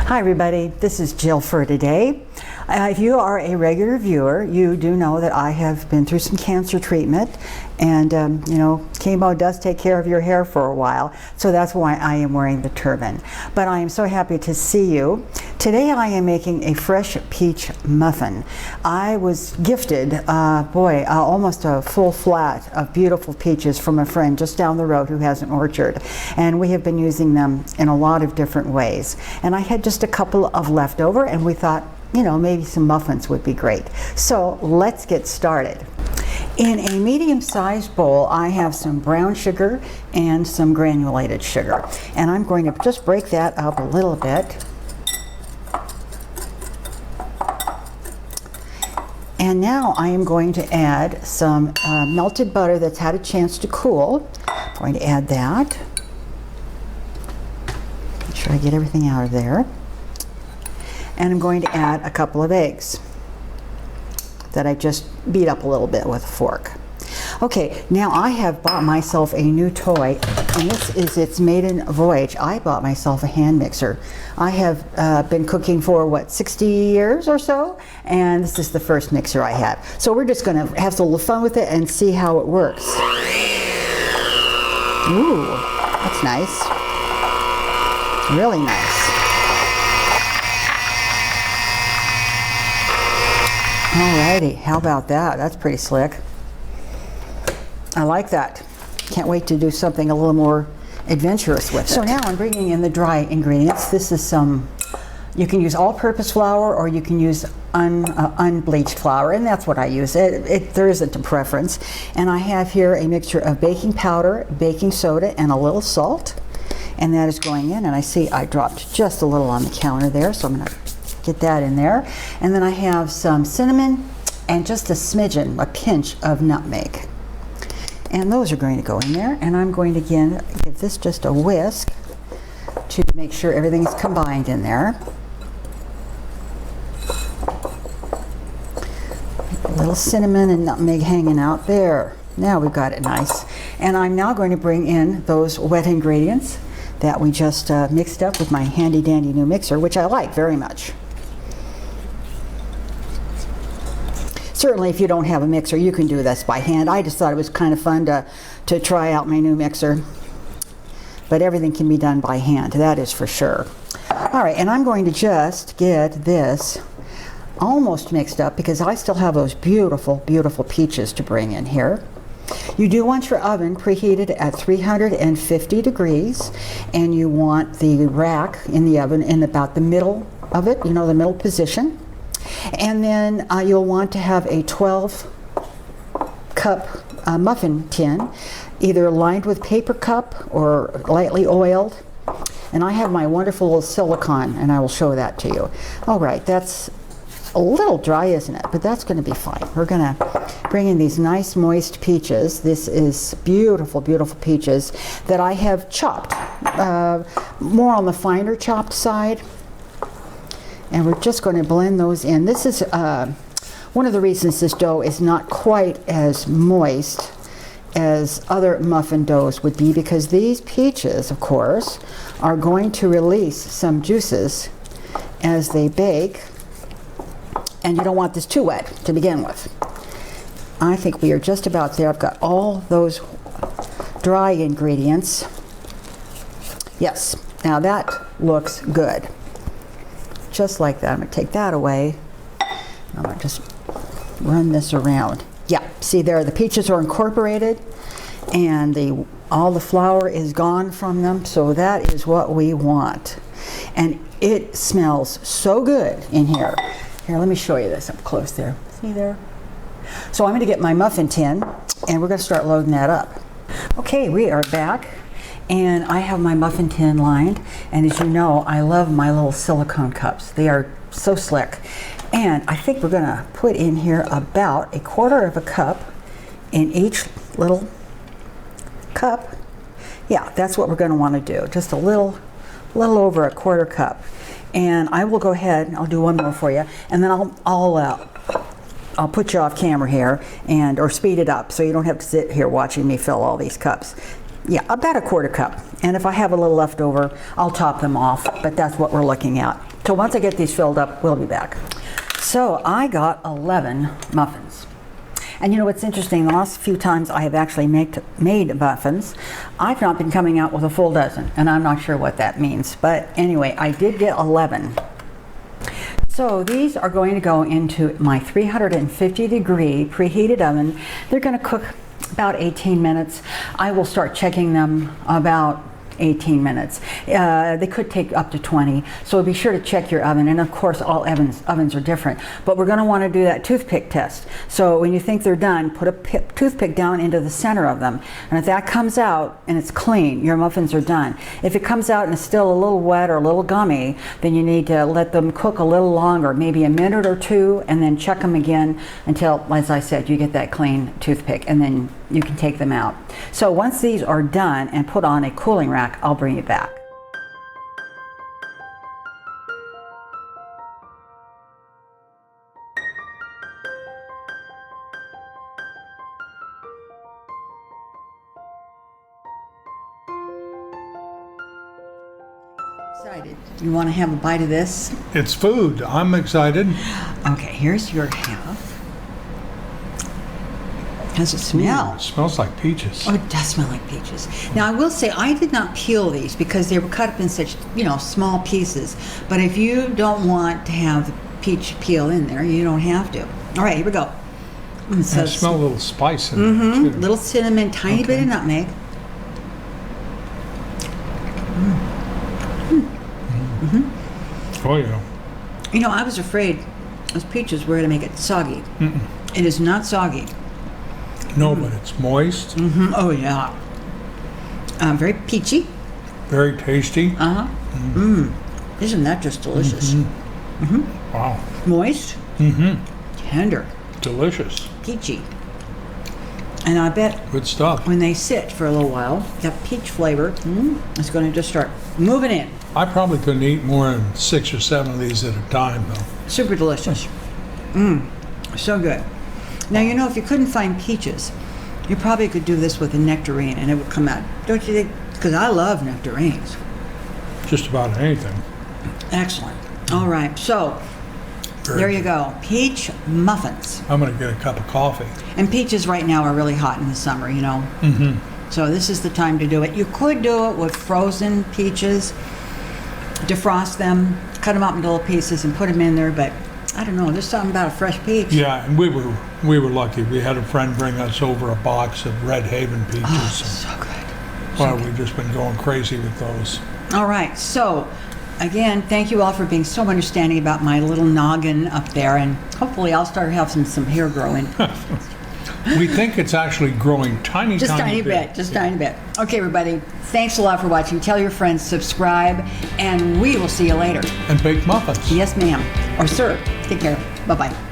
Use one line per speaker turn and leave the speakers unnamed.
Hi everybody, this is Jill for today. If you are a regular viewer, you do know that I have been through some cancer treatment, and you know, chemo does take care of your hair for a while, so that's why I am wearing the turban. But I am so happy to see you. Today I am making a fresh peach muffin. I was gifted, almost a full flat of beautiful peaches from a friend just down the road who has an orchard, and we have been using them in a lot of different ways. And I had just a couple of leftover, and we thought, you know, maybe some muffins would be great. So let's get started. In a medium-sized bowl, I have some brown sugar and some granulated sugar. And I'm going to just break that up a little bit. And now I am going to add some melted butter that's had a chance to cool. I'm going to add that. Make sure I get everything out of there. And I'm going to add a couple of eggs that I just beat up a little bit with a fork. Okay, now I have bought myself a new toy, and this is its maiden voyage. I bought myself a hand mixer. I have been cooking for, what, 60 years or so, and this is the first mixer I have. So we're just going to have a little fun with it and see how it works. Ooh, that's nice. Really nice. Alrighty, how about that? That's pretty slick. I like that. Can't wait to do something a little more adventurous with it. So now I'm bringing in the dry ingredients. This is some, you can use all-purpose flour or you can use unbleached flour, and that's what I use. There isn't a preference. And I have here a mixture of baking powder, baking soda, and a little salt. And that is going in, and I see I dropped just a little on the counter there, so I'm going to get that in there. And then I have some cinnamon and just a smidgen, a pinch of nutmeg. And those are going to go in there. And I'm going to again give this just a whisk to make sure everything is combined in there. A little cinnamon and nutmeg hanging out there. Now we've got it nice. And I'm now going to bring in those wet ingredients that we just mixed up with my handy dandy new mixer, which I like very much. Certainly if you don't have a mixer, you can do this by hand. I just thought it was kind of fun to try out my new mixer. But everything can be done by hand, that is for sure. All right, and I'm going to just get this almost mixed up because I still have those beautiful, beautiful peaches to bring in here. You do want your oven preheated at 350 degrees, and you want the rack in the oven in about the middle of it, you know, the middle position. And then you'll want to have a 12-cup muffin tin, either lined with paper cup or lightly oiled. And I have my wonderful little silicone, and I will show that to you. All right, that's a little dry, isn't it? But that's going to be fine. We're going to bring in these nice moist peaches. This is beautiful, beautiful peaches that I have chopped, more on the finer chopped side. And we're just going to blend those in. This is one of the reasons this dough is not quite as moist as other muffin doughs would be, because these peaches, of course, are going to release some juices as they bake, and you don't want this too wet to begin with. I think we are just about there. I've got all those dry ingredients. Yes, now that looks good. Just like that. I'm going to take that away. I'm going to just run this around. Yeah, see there, the peaches are incorporated and all the flour is gone from them, so that is what we want. And it smells so good in here. Here, let me show you this up close there. See there? So I'm going to get my muffin tin and we're going to start loading that up. Okay, we are back. And I have my muffin tin lined, and as you know, I love my little silicone cups. They are so slick. And I think we're gonna put in here about 1/4 cup in each little cup. Yeah, that's what we're gonna wanna do. Just a little over 1/4 cup. And I will go ahead, I'll do one more for you, and then I'll I'll put you off camera here or speed it up so you don't have to sit here watching me fill all these cups. Yeah, about a quarter cup. And if I have a little left over, I'll top them off, but that's what we're looking at. So once I get these filled up, we'll be back. So I got 11 muffins. And you know what's interesting, the last few times I have actually made muffins, I've not been coming out with a full dozen, and I'm not sure what that means. But anyway, I did get 11. So these are going to go into my 350 degree preheated oven. They're going to cook about 18 minutes. I will start checking them about 18 minutes. They could take up to 20, so be sure to check your oven. And of course, all ovens are different, but we're going to want to do that toothpick test. So when you think they're done, put a toothpick down into the center of them, and if that comes out and it's clean, your muffins are done. If it comes out and it's still a little wet or a little gummy, then you need to let them cook a little longer, maybe a minute or two, and then check them again until, as I said, you get that clean toothpick, and then you can take them out. So once these are done and put on a cooling rack, I'll bring it back. Excited. You want to have a bite of this?
It's food. I'm excited.
Okay, here's your half. How does it smell?
Ooh, it smells like peaches.
Oh, it does smell like peaches. Now, I will say I did not peel these because they were cut up in such, small pieces. But if you don't want to have the peach peel in there, you don't have to. All right, here we go.
I smell a little spice in there, too.
Little cinnamon, tiny bit of nutmeg.
Oh, yeah.
I was afraid those peaches were going to make it soggy. It is not soggy.
No, but it's moist.
Oh, yeah. Very peachy.
Very tasty.
Isn't that just delicious?
Wow.
Moist. Tender.
Delicious.
Peachy. And I bet
Good stuff.
when they sit for a little while, that peach flavor is going to just start moving in.
I probably couldn't eat more than 6 or 7 of these at a time, though.
Super delicious. So good. Now, if you couldn't find peaches, you probably could do this with a nectarine and it would come out. Don't you think? Because I love nectarines.
Just about anything.
Excellent. All right. So, there you go. Peach muffins.
I'm going to get a cup of coffee.
And peaches right now are really hot in the summer, So this is the time to do it. You could do it with frozen peaches, defrost them, cut them up into little pieces and put them in there, but I don't know, there's something about a fresh peach.
Yeah, and we were lucky. We had a friend bring us over a box of Red Haven peaches.
Oh, so good.
Well, we've just been going crazy with those.
All right, so again, thank you all for being so understanding about my little noggin up there, and hopefully I'll start having some hair growing.
We think it's actually growing tiny
Just tiny
bit.
bit, just tiny bit. Okay, everybody, thanks a lot for watching. Tell your friends, subscribe, and we will see you later.
And bake muffins.
Yes, ma'am. Or sir. Take care. Bye-bye.